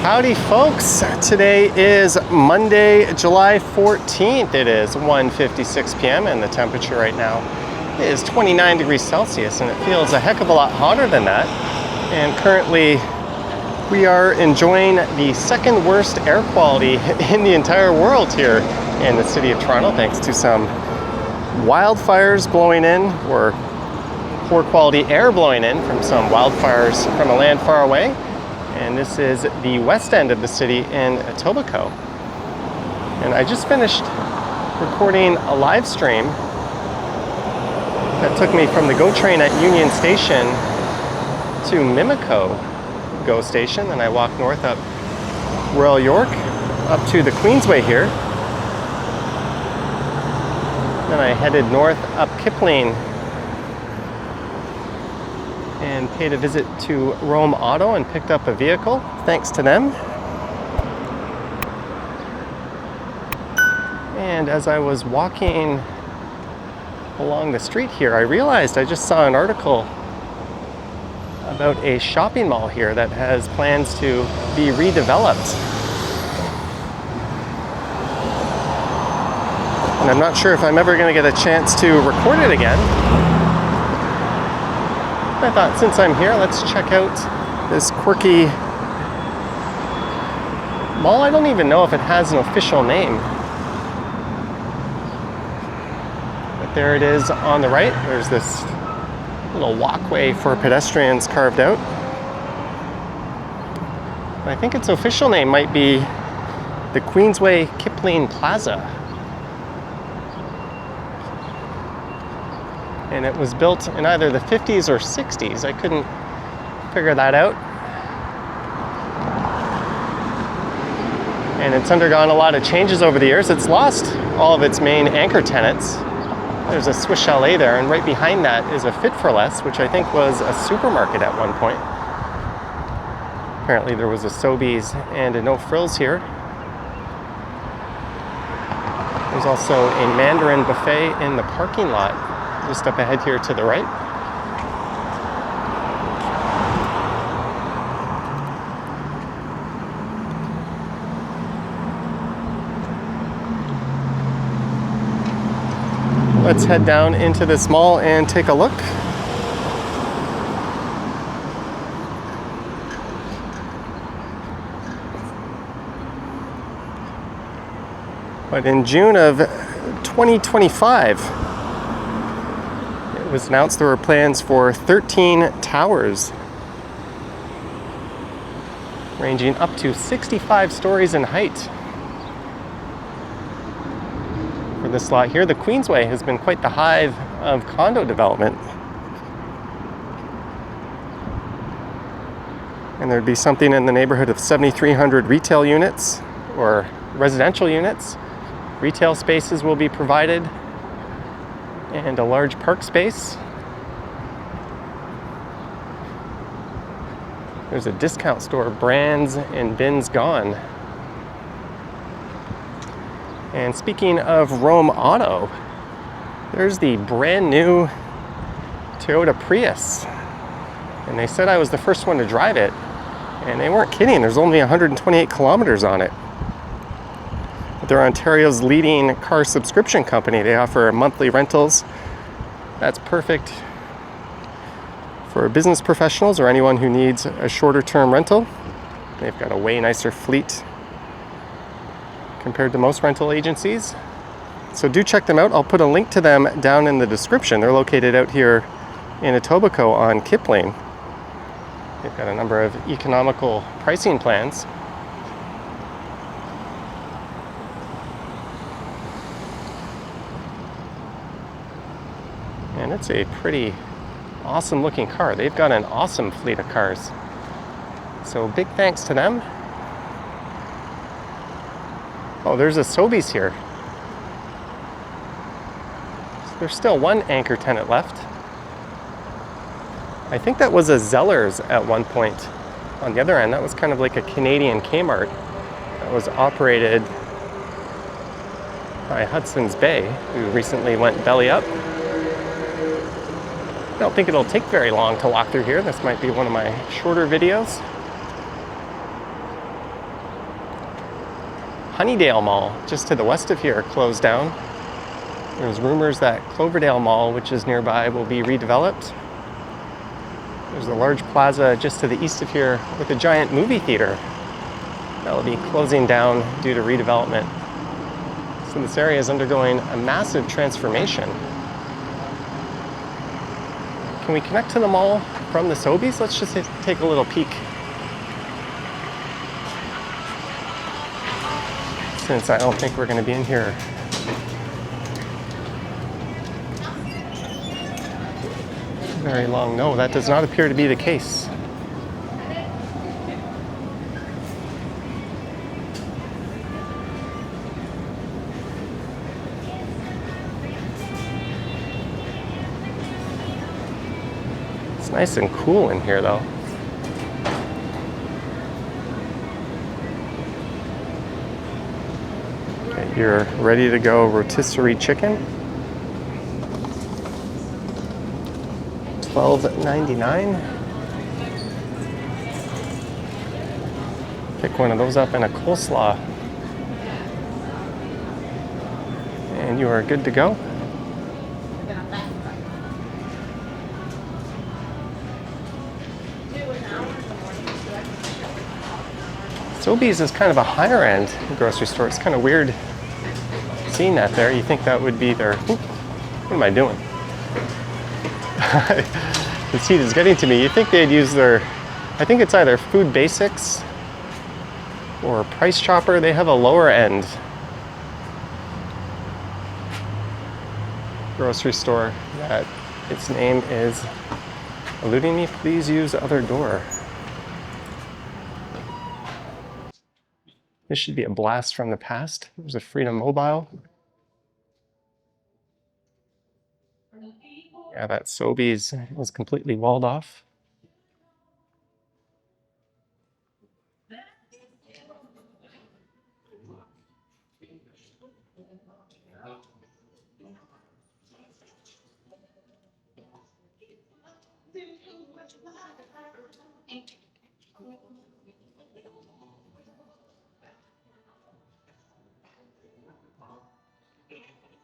Howdy folks, today is Monday, July 14th. It is 1:56 p.m. and the temperature right now is 29 degrees Celsius, and it feels a heck of a lot hotter than that. And currently we are enjoying the second worst air quality in the entire world here in the city of Toronto, thanks to some wildfires blowing in, or poor quality air blowing in from some wildfires from a land far away. And this is the west end of the city in Etobicoke. And I just finished recording a live stream that took me from the GO train at Union Station to Mimico GO station. And I walked north up Royal York up to the Queensway here. Then I headed north up Kipling and paid a visit to Rome Auto and picked up a vehicle, thanks to them. And as I was walking along the street here, I realized I just saw an article about a shopping mall here that has plans to be redeveloped. And I'm not sure if I'm ever going to get a chance to record it again. I thought, since I'm here, let's check out this quirky mall. I don't even know if it has an official name. But there it is on the right. There's this little walkway for pedestrians carved out. I think its official name might be the Queensway Kipling Plaza. And it was built in either the 50s or 60s. I couldn't figure that out. And it's undergone a lot of changes over the years. It's lost all of its main anchor tenants. There's a Swiss Chalet there, and right behind that is a Fit for Less, which I think was a supermarket at one point. Apparently there was a Sobeys and a No Frills here. There's also a Mandarin buffet in the parking lot just up ahead here to the right. Let's head down into this mall and take a look. But in June of 2025, it was announced there were plans for 13 towers ranging up to 65 stories in height. For this lot here, the Queensway has been quite the hive of condo development. And there'd be something in the neighborhood of 7,300 retail units or residential units. Retail spaces will be provided, and a large park space. There's a discount store, Brands and Bins Gone. And speaking of Rome Auto, there's the brand new Toyota Prius. And they said I was the first one to drive it, and they weren't kidding. There's only 128 kilometers on it. They're Ontario's leading car subscription company. They offer monthly rentals. That's perfect for business professionals or anyone who needs a shorter term rental. They've got a way nicer fleet compared to most rental agencies. So do check them out. I'll put a link to them down in the description. They're located out here in Etobicoke on Kipling. They've got a number of economical pricing plans. And it's a pretty awesome looking car. They've got an awesome fleet of cars. So big thanks to them. Oh, there's a Sobeys here. So there's still one anchor tenant left. I think that was a Zellers at one point. On the other end, that was kind of like a Canadian Kmart that was operated by Hudson's Bay, who recently went belly up. I don't think it'll take very long to walk through here. This might be one of my shorter videos. Honeydale Mall, just to the west of here, closed down. There's rumors that Cloverdale Mall, which is nearby, will be redeveloped. There's a large plaza just to the east of here with a giant movie theater that will be closing down due to redevelopment. So this area is undergoing a massive transformation. Can we connect to the mall from the Sobeys? Let's just take a little peek. Since I don't think we're going to be in here very long. No, that does not appear to be the case. It's nice and cool in here, though. Okay, you're ready to go rotisserie chicken. $12.99. Pick one of those up in a coleslaw. And you are good to go. Sobeys is kind of a higher end grocery store. It's kind of weird seeing that there. You think that would be their, what am I doing? This heat is getting to me. You think they'd use their, I think it's either Food Basics or Price Chopper. They have a lower end grocery store that its name is eluding me. Please use other door. This should be a blast from the past. There's a Freedom Mobile. Yeah, that Sobeys was completely walled off.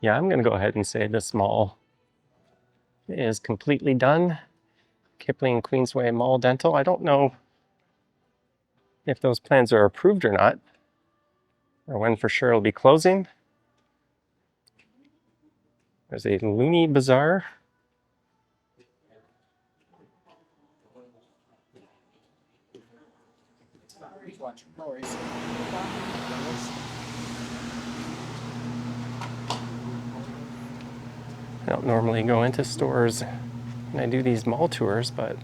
Yeah, I'm gonna go ahead and say this mall is completely done. Kipling-Queensway Mall Dental. I don't know if those plans are approved or not, or when for sure it'll be closing. There's a Looney Bazaar. I don't normally go into stores when I do these mall tours, but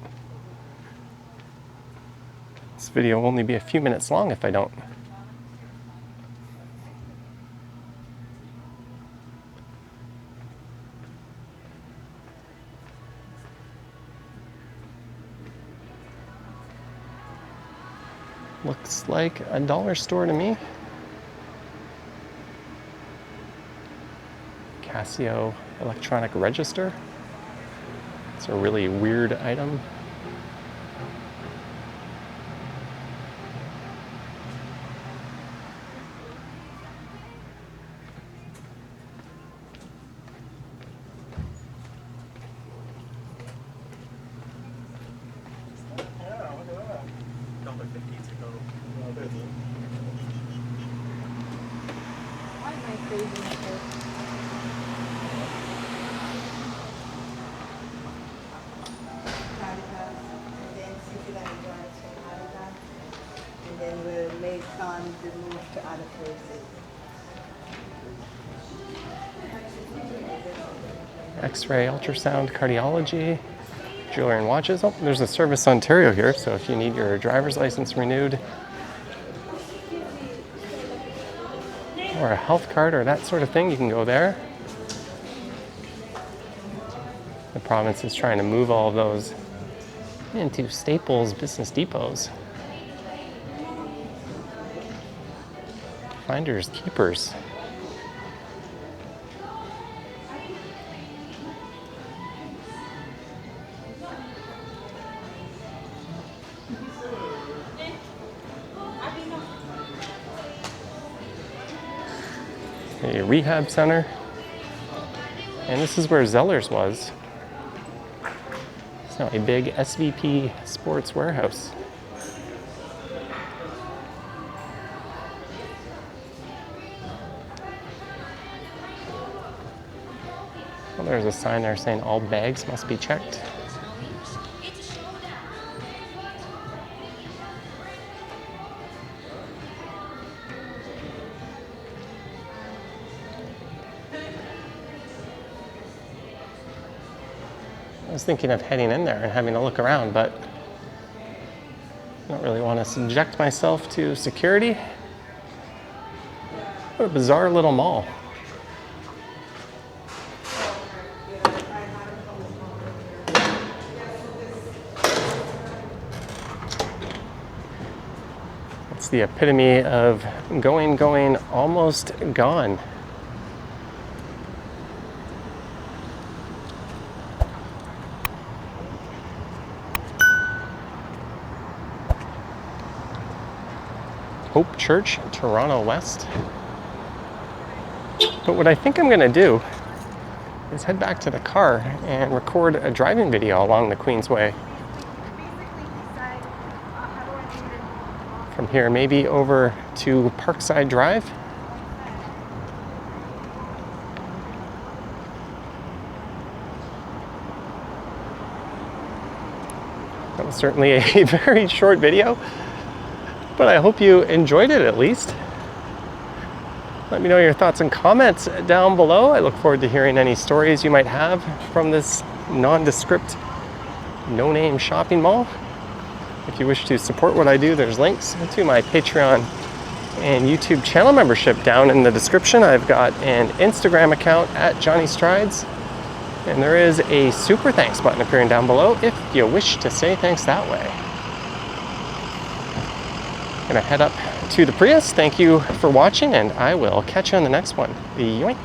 this video will only be a few minutes long if I don't. Looks like a dollar store to me. Casio electronic register. It's a really weird item. X-ray, ultrasound, cardiology, jewelry and watches. Oh, there's a Service Ontario here, so if you need your driver's license renewed or a health card or that sort of thing, you can go there. The province is trying to move all of those into Staples business depots. Finders keepers. a rehab center. And this is where Zeller's was. It's now a big SVP Sports warehouse. Well, there's a sign there saying all bags must be checked. I was thinking of heading in there and having a look around, but I don't really want to subject myself to security. What a bizarre little mall. It's the epitome of going, almost gone. Hope Church, Toronto West. But what I think I'm going to do is head back to the car and record a driving video along the Queensway. From here, maybe over to Parkside Drive. That was certainly a very short video, but I hope you enjoyed it at least. Let me know your thoughts and comments down below. I look forward to hearing any stories you might have from this nondescript, no-name shopping mall. If you wish to support what I do, there's links to my Patreon and YouTube channel membership down in the description. I've got an Instagram account at Johnny Strides, and there is a super thanks button appearing down below if you wish to say thanks that way. I'm gonna head up to the Prius. Thank you for watching, and I will catch you on the next one. Yoink.